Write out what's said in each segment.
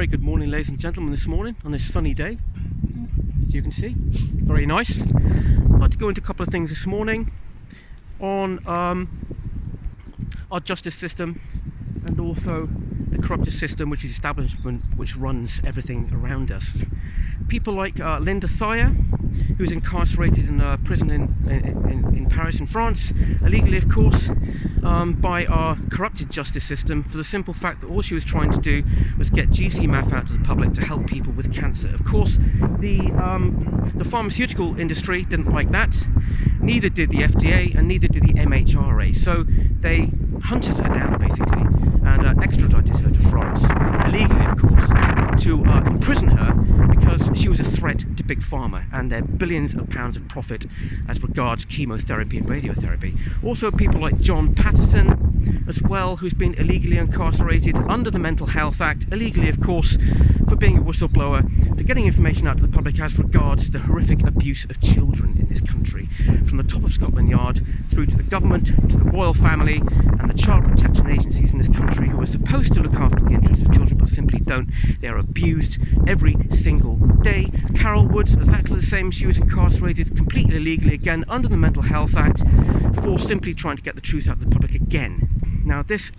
very good morning, ladies and gentlemen, this morning on this sunny day, as you can see. Very nice. I'd like to go into a couple of things this morning on our justice system and also the corrupted system, which is establishment which runs everything around us. People like Linda Thayer, who's incarcerated in a prison in Paris in France, illegally of course, by our corrupted justice system, for the simple fact that all she was trying to do was get GC-MAF out to the public to help people with cancer. Of course, the pharmaceutical industry didn't like that, neither did the FDA and neither did the MHRA, so they hunted her down basically and extradited her to France, illegally of course, to imprison her because she was a threat to Big Pharma and their billions of pounds of profit as regards chemotherapy and radiotherapy. Also people like John Patterson as well, who's been illegally incarcerated under the Mental Health Act, illegally of course, for being a whistleblower, for getting information out to the public as regards the horrific abuse of children in this country, from the top of Scotland Yard through to the government, to the royal family and the child protection agencies in this country, who are supposed to look after the interests of children but simply don't. They are abused every single day. Carol Woods, exactly the same. She was incarcerated completely illegally again under the Mental Health Act for simply trying to get the truth out to the public again. Now this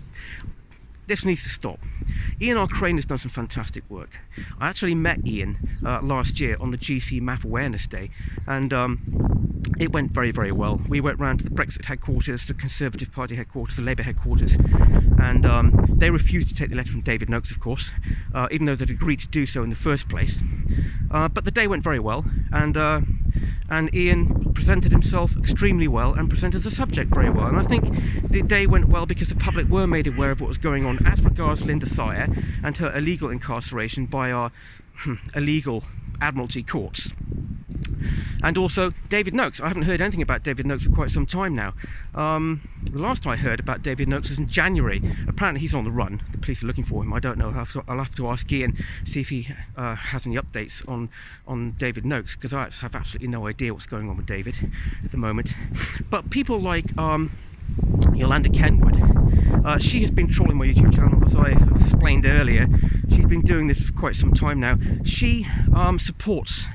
needs to stop. Ian R. Crane has done some fantastic work. I actually met Ian last year on the GC-MAF Awareness Day, and it went very, very well. We went round to the Brexit headquarters, the Conservative Party headquarters, the Labour headquarters, and they refused to take the letter from David Noakes, of course, even though they'd agreed to do so in the first place. But the day went very well, and Ian presented himself extremely well and presented the subject very well. And I think the day went well because the public were made aware of what was going on as regards Linda Thayer and her illegal incarceration by our illegal Admiralty courts. And also David Noakes. I haven't heard anything about David Noakes for quite some time now. The last I heard about David Noakes was in January. Apparently he's on the run. The police are looking for him. I don't know. I'll have to ask Ian, see if he has any updates on David Noakes, because I have absolutely no idea what's going on with David at the moment. But people like Yolanda Kenwood, she has been trolling my YouTube channel, as I explained earlier. She's been doing this for quite some time now. She supports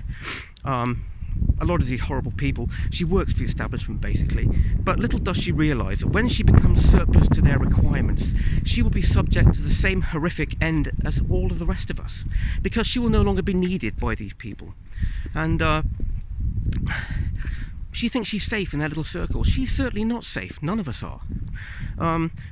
a lot of these horrible people. She works for the establishment basically, but little does she realise that when she becomes surplus to their requirements, she will be subject to the same horrific end as all of the rest of us, because she will no longer be needed by these people. And she thinks she's safe in their little circle. She's certainly not safe. None of us are.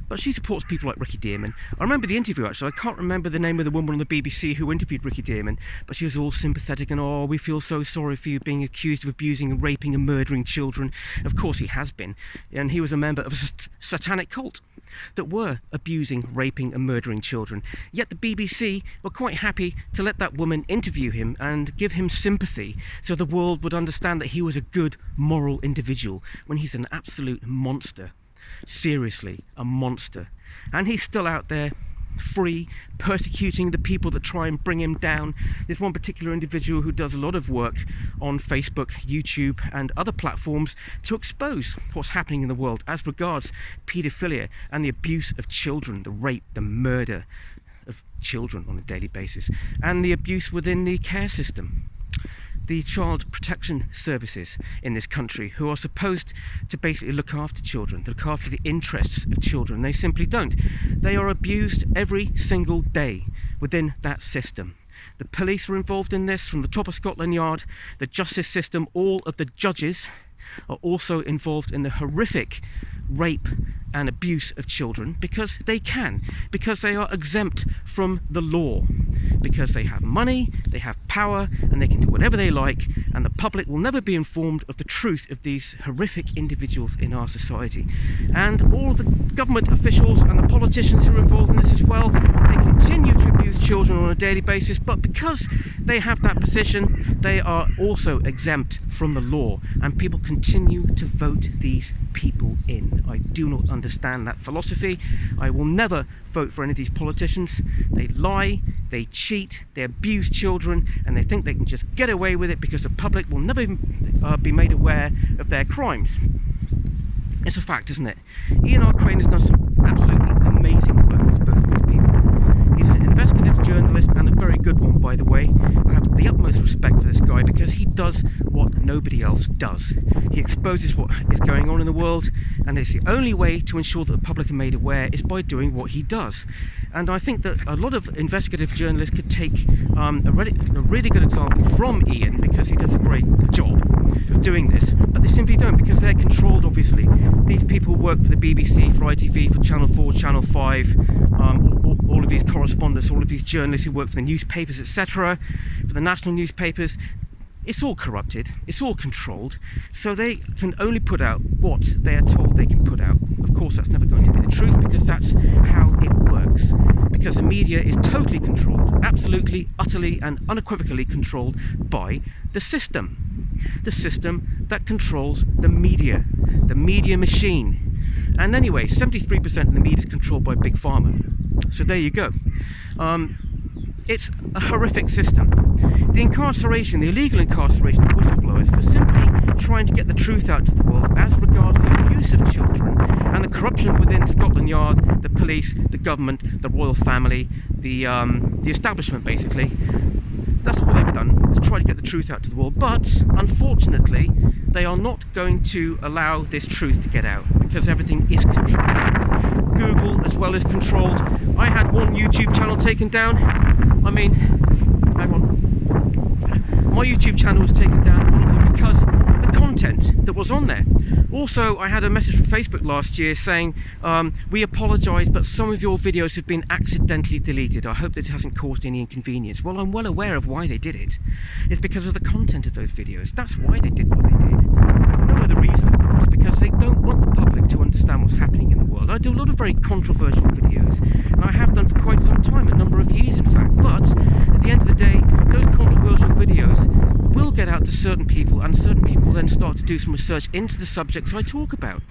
But she supports people like Ricky Dearman. I remember the interview actually. I can't remember the name of the woman on the BBC who interviewed Ricky Dearman, but she was all sympathetic and, oh, we feel so sorry for you being accused of abusing and raping and murdering children. Of course he has been. And he was a member of a satanic cult that were abusing, raping and murdering children. Yet the BBC were quite happy to let that woman interview him and give him sympathy so the world would understand that he was a good, moral individual when he's an absolute monster. Seriously, a monster. And he's still out there free, persecuting the people that try and bring him down. There's one particular individual who does a lot of work on Facebook, YouTube and other platforms to expose what's happening in the world as regards paedophilia and the abuse of children, the rape, the murder of children on a daily basis, and the abuse within the care system. The child protection services in this country, who are supposed to basically look after children, look after the interests of children, they simply don't. They are abused every single day within that system. The police are involved in this from the top of Scotland Yard, the justice system, all of the judges are also involved in the horrific rape and abuse of children because they can, because they are exempt from the law, because they have money, they have power, and they can do whatever they like, and the public will never be informed of the truth of these horrific individuals in our society. And all the government officials and the politicians who are involved in this as well, they continue to abuse children on a daily basis, but because they have that position, they are also exempt from the law, and people continue to vote these people in. I do not understand that philosophy. I will never vote for any of these politicians. They lie, they cheat, they abuse children, and they think they can just get away with it because the public will never be made aware of their crimes. It's a fact, isn't it? Ian R. Crane has done some absolutely amazing work on both of these people. He's an investigative journalist and a very the utmost respect for this guy because he does what nobody else does. He exposes what is going on in the world, and it's the only way to ensure that the public are made aware is by doing what he does. And I think that a lot of investigative journalists could take a really good example from Ian, because he does a great job of doing this, but they simply don't, because they're controlled, obviously. These people work for the BBC, for ITV, for Channel 4, Channel 5, all of these correspondents, all of these journalists who work for the newspapers, etc., for the national newspapers. It's all corrupted, it's all controlled, so they can only put out what they are told they can put out. Of course, that's never going to be the truth, because that's how it works. Because the media is totally controlled, absolutely, utterly and unequivocally controlled by the system. The system that controls the media machine. And anyway, 73% of the media is controlled by Big Pharma. So there you go. It's a horrific system. The incarceration, the illegal incarceration of whistleblowers for simply trying to get the truth out to the world as regards the abuse of children and the corruption within Scotland Yard, the police, the government, the royal family, the establishment basically. That's what they've done, is try to get the truth out to the world. But unfortunately, they are not going to allow this truth to get out, because everything is controlled. Google as well is controlled. I had one YouTube channel taken down. I mean, hang on. My YouTube channel was taken down, one of them, because of the content that was on there. Also, I had a message from Facebook last year saying, we apologise, but some of your videos have been accidentally deleted. I hope that it hasn't caused any inconvenience. Well, I'm well aware of why they did it. It's because of the content of those videos. That's why they did what they did. For no other reason, of course, because they don't want the public to understand what's happening in the world. I do a lot of very controversial videos, and I have done for quite some time, a number of years in fact. But at the end of the day, those controversial videos will get out to certain people, and certain people will then start to do some research into the subjects I talk about.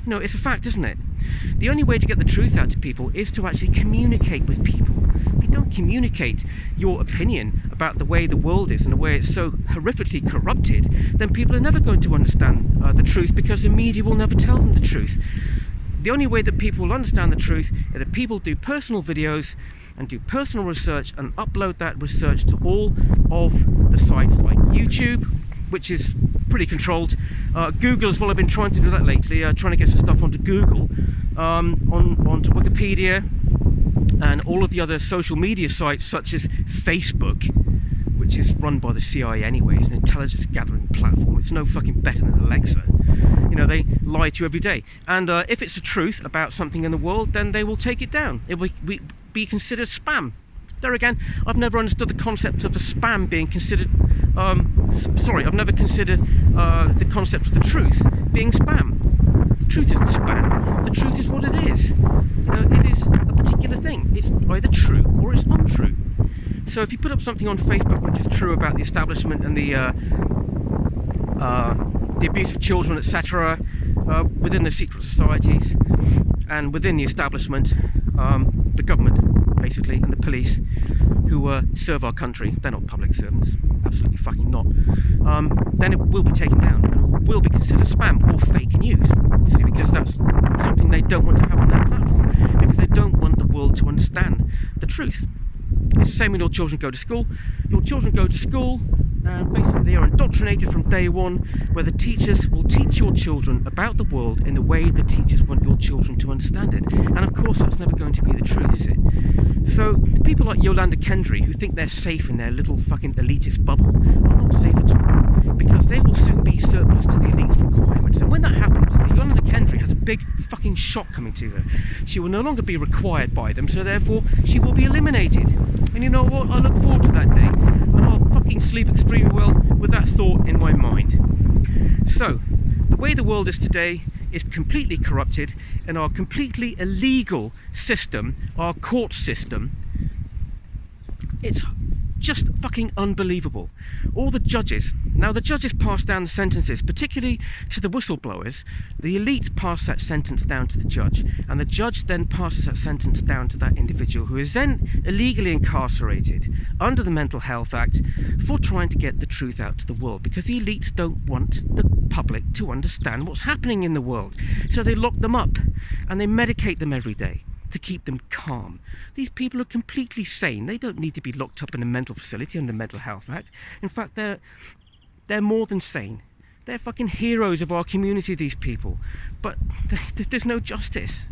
You know, it's a fact, isn't it? The only way to get the truth out to people is to actually communicate with people. If you don't communicate your opinion about the way the world is and the way it's so horrifically corrupted, then people are never going to understand the truth, because the media will never tell them the truth. The only way that people will understand the truth is that people do personal videos and do personal research and upload that research to all of the sites like YouTube, which is pretty controlled. Google as well, I've been trying to do that lately, trying to get some stuff onto Google, onto Wikipedia, and all of the other social media sites such as Facebook, which is run by the CIA anyway. It's an intelligence gathering platform. It's no fucking better than Alexa. You know, they lie to you every day. And if it's the truth about something in the world, then they will take it down. It will be considered spam. There again, I've never understood the concept of the spam being considered, I've never considered the concept of the truth being spam. The truth isn't spam. The truth is what it is. You know, it is a particular thing. It's either true or it's untrue. So if you put up something on Facebook which is true about the establishment and the abuse of children, etc., within the secret societies and within the establishment, the government basically, and the police, who serve our country, they're not public servants, absolutely fucking not, then it will be taken down and it will be considered spam or fake news, obviously, because that's something they don't want to have on their platform, because they don't want the world to understand the truth. It's the same when your children go to school. Your children go to school and basically they are indoctrinated from day one, where the teachers will teach your children about the world in the way the teachers want your children to understand it. And of course that's never going to be the truth, is it? So people like Yolanda Kendry, who think they're safe in their little fucking elitist bubble, are not safe at all, because they will soon be surplus to the elite's requirements. And when that happens, Yolanda Kendry has a big fucking shock coming to her. She will no longer be required by them, so therefore she will be eliminated. And you know what? I look forward to that day, and I'll fucking sleep extremely well with that thought in my mind. So, the way the world is today is completely corrupted, and our completely illegal system, our court system, it's just fucking unbelievable. All the judges, now the judges pass down the sentences, particularly to the whistleblowers. The elite pass that sentence down to the judge, and the judge then passes that sentence down to that individual, who is then illegally incarcerated under the Mental Health Act for trying to get the truth out to the world, because the elites don't want the public to understand what's happening in the world. So they lock them up and they medicate them every day to keep them calm. These people are completely sane. They don't need to be locked up in a mental facility under the Mental Health Act. In fact, they're more than sane. They're fucking heroes of our community, these people. But there's no justice.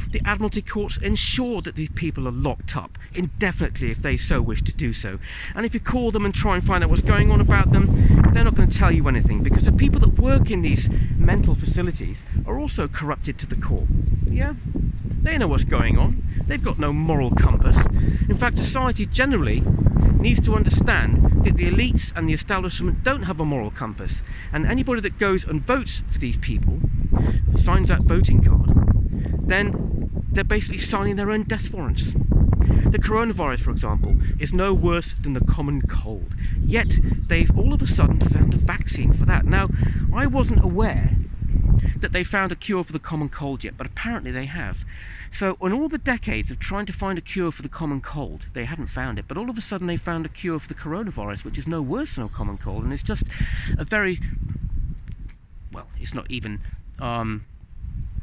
The Admiralty courts ensure that these people are locked up indefinitely if they so wish to do so. And if you call them and try and find out what's going on about them, they're not going to tell you anything, because the people that work in these mental facilities are also corrupted to the core. Yeah? They know what's going on. They've got no moral compass. In fact, society generally needs to understand that the elites and the establishment don't have a moral compass, and anybody that goes and votes for these people, signs that voting card, then they're basically signing their own death warrants. The coronavirus, for example, is no worse than the common cold, yet they've all of a sudden found a vaccine for that. Now, I wasn't aware that they found a cure for the common cold yet, but apparently they have. So in all the decades of trying to find a cure for the common cold, they hadn't found it, but all of a sudden they found a cure for the coronavirus, which is no worse than a common cold, and it's just a very, well, it's not even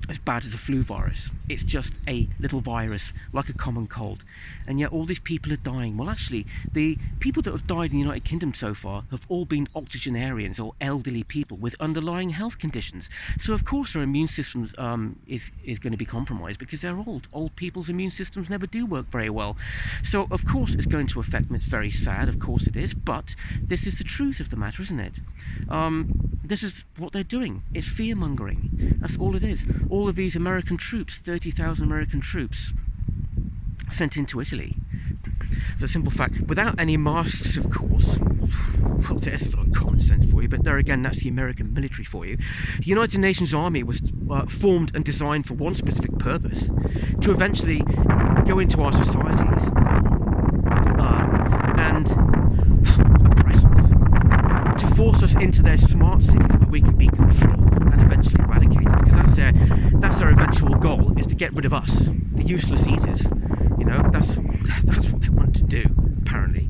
as bad as a flu virus. It's just a little virus like a common cold, and yet all these people are dying. Well, actually, the people that have died in the United Kingdom so far have all been octogenarians or elderly people with underlying health conditions. So of course their immune system is going to be compromised, because they're old people's immune systems never do work very well. So of course it's going to affect them. It's very sad, of course it is, but this is the truth of the matter, isn't it? This is what they're doing. It's fear-mongering. That's all it is. All of these American troops, 30,000 American troops sent into Italy, the simple fact, without any masks, of course. Well, there's a lot of common sense for you, but there again, that's the American military for you. The United Nations Army was formed and designed for one specific purpose: to eventually go into our societies and oppress us, to force us into their smart cities where we can be controlled and eventually eradicated, because that's their eventual goal, is to get rid of us, the useless eaters. You know, that's what they want to do, apparently.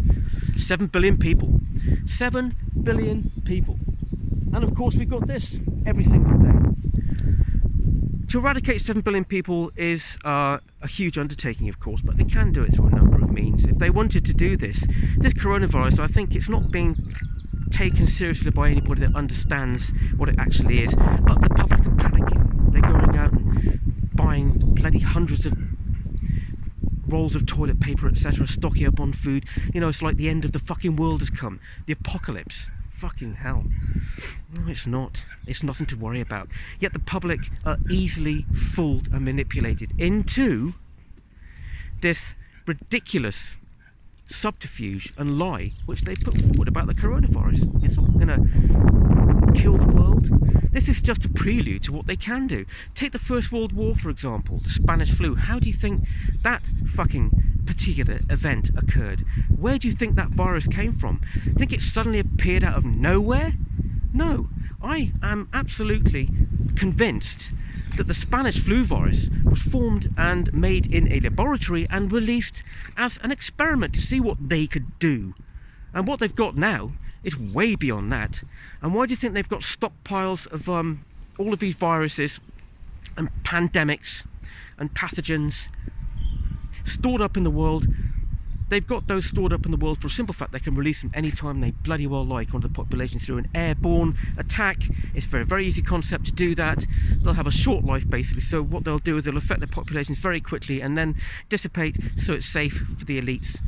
7 billion people. 7 billion people. And of course we've got this every single day. To eradicate 7 billion people is a huge undertaking, of course, but they can do it through a number of means. If they wanted to do this coronavirus, I think it's not being taken seriously by anybody that understands what it actually is, but the public are panicking. They're going out and buying bloody hundreds of rolls of toilet paper, etc., stocking up on food. You know, it's like the end of the fucking world has come. The apocalypse. Fucking hell. No, it's not. It's nothing to worry about. Yet the public are easily fooled and manipulated into this ridiculous subterfuge and lie which they put forward about the coronavirus. It's not going to kill the world. This is just a prelude to what they can do. Take the First World War, for example, the Spanish flu. How do you think that fucking particular event occurred? Where do you think that virus came from? Think it suddenly appeared out of nowhere? No, I am absolutely convinced that the Spanish flu virus was formed and made in a laboratory and released as an experiment to see what they could do. And what they've got now is way beyond that. And why do you think they've got stockpiles of all of these viruses and pandemics and pathogens stored up in the world? They've got those stored up in the world for a simple fact: they can release them anytime they bloody well like onto the population through an airborne attack. It's a very, very easy concept to do that. They'll have a short life, basically, so what they'll do is they'll affect their populations very quickly and then dissipate, so it's safe for the elites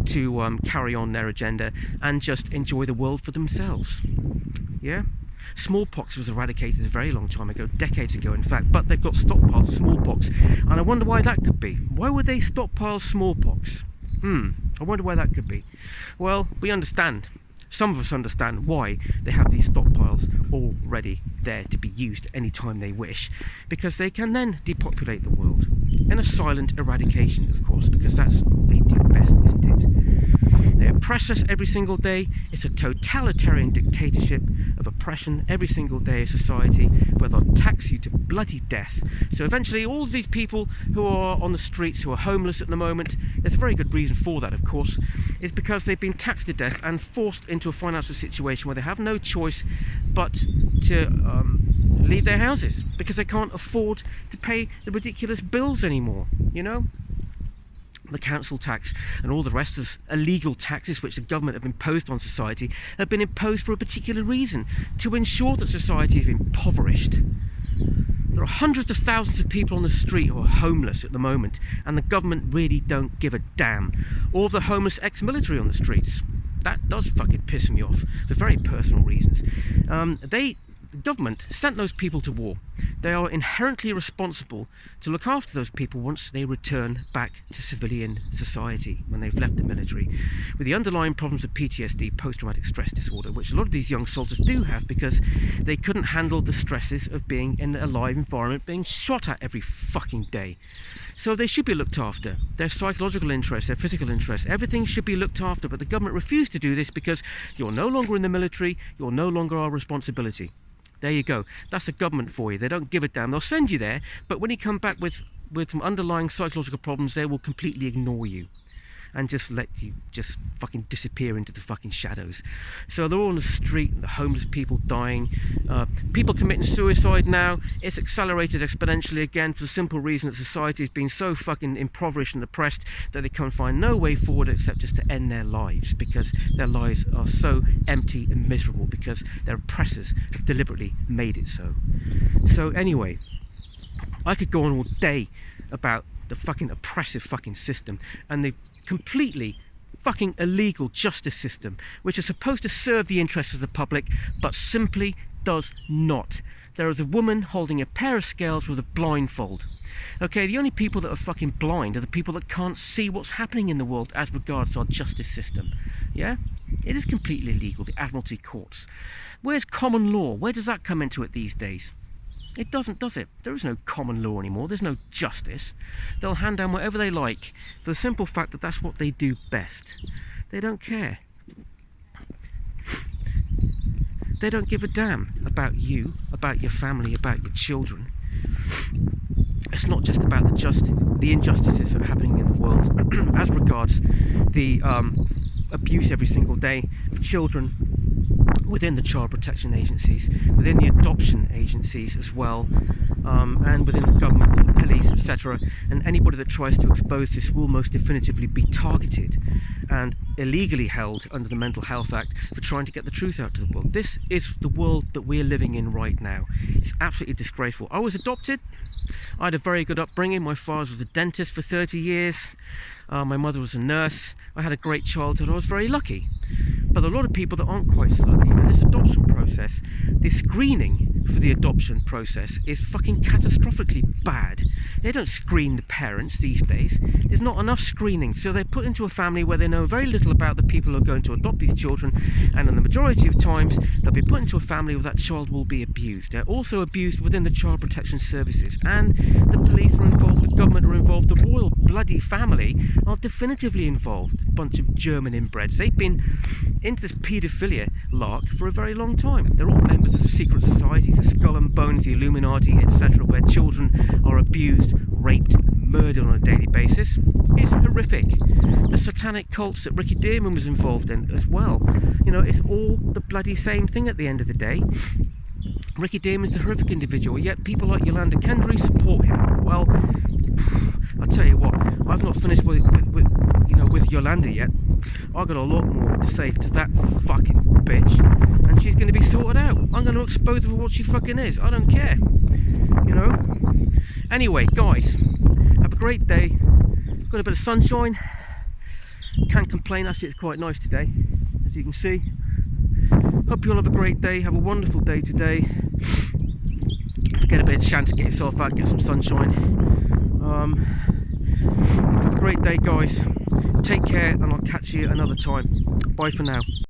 to carry on their agenda and just enjoy the world for themselves. Yeah? Smallpox was eradicated a very long time ago, decades ago in fact, but they've got stockpiles of smallpox, and I wonder why that could be. Why would they stockpile smallpox? I wonder why that could be. Well, we understand. Some of us understand why they have these stockpiles already there to be used any time they wish, because they can then depopulate the world in a silent eradication, of course, because that's what they do best, isn't it? They oppress us every single day. It's a totalitarian dictatorship of oppression every single day of society, where they'll tax you to bloody death. So eventually all of these people who are on the streets, who are homeless at the moment, there's a very good reason for that, of course, is because they've been taxed to death and forced into a financial situation where they have no choice but to leave their houses because they can't afford to pay the ridiculous bills anymore, you know? The council tax and all the rest of illegal taxes which the government have imposed on society have been imposed for a particular reason, to ensure that society is impoverished. There are hundreds of thousands of people on the street who are homeless at the moment, and the government really don't give a damn. All the homeless ex-military on the streets. That does fucking piss me off for very personal reasons. The government sent those people to war. They are inherently responsible to look after those people once they return back to civilian society when they've left the military, with the underlying problems of PTSD, post-traumatic stress disorder, which a lot of these young soldiers do have because they couldn't handle the stresses of being in a live environment, being shot at every fucking day. So they should be looked after. Their psychological interests, their physical interests, everything should be looked after, but the government refused to do this because you're no longer in the military, you're no longer our responsibility. There you go. That's the government for you. They don't give a damn. They'll send you there, but when you come back with some underlying psychological problems, they will completely ignore you and just let you just fucking disappear into the fucking shadows. So they're all on the street, the homeless people dying, people committing suicide now. It's accelerated exponentially again for the simple reason that society has been so fucking impoverished and oppressed that they can't find no way forward except just to end their lives, because their lives are so empty and miserable because their oppressors have deliberately made it so. So anyway, I could go on all day about the fucking oppressive fucking system and the completely fucking illegal justice system, which is supposed to serve the interests of the public but simply does not. There is a woman holding a pair of scales with a blindfold. Okay, the only people that are fucking blind are the people that can't see what's happening in the world as regards our justice system. Yeah? It is completely illegal, the Admiralty courts. Where's common law? Where does that come into it these days? It doesn't, does it? There is no common law anymore. There's no justice. They'll hand down whatever they like for the simple fact that that's what they do best. They don't care. They don't give a damn about you, about your family, about your children. It's not just about the injustices that are happening in the world as regards the abuse every single day of children within the child protection agencies, within the adoption agencies as well, and within the government, the police, etc. And anybody that tries to expose this will most definitively be targeted and illegally held under the Mental Health Act for trying to get the truth out to the world. This is the world that we're living in right now. It's absolutely disgraceful. I was adopted. I had a very good upbringing. My father was a dentist for 30 years. My mother was a nurse. I had a great childhood. I was very lucky. But a lot of people that aren't quite so lucky in this adoption process, the screening for the adoption process is fucking catastrophically bad. They don't screen the parents these days. There's not enough screening, so they're put into a family where they know very little about the people who are going to adopt these children, and in the majority of times they'll be put into a family where that child will be abused. They're also abused within the child protection services, and the police are involved, the government are involved, the royal bloody family are definitively involved. A bunch of German inbreds. They've been into this paedophilia lark for a very long time. They're all members of the secret societies, the Skull and Bones, the Illuminati, etc., where children are abused, raped, and murdered on a daily basis. It's horrific. The satanic cults that Ricky Dearman was involved in as well. You know, it's all the bloody same thing at the end of the day. Ricky Dearman's a horrific individual, yet people like Yolanda Kendry support him. Well, I'll tell you what, I've not finished with Yolanda yet. I've got a lot more to say to that fucking bitch, and she's going to be sorted out. I'm going to expose her for what she fucking is. I don't care, you know. Anyway, guys, have a great day. Got a bit of sunshine. Can't complain. Actually, it's quite nice today, as you can see. Hope you all have a great day. Have a wonderful day today. Get a bit of chance to get yourself out, get some sunshine. Have a great day, guys. Take care, and I'll catch you another time. Bye for now.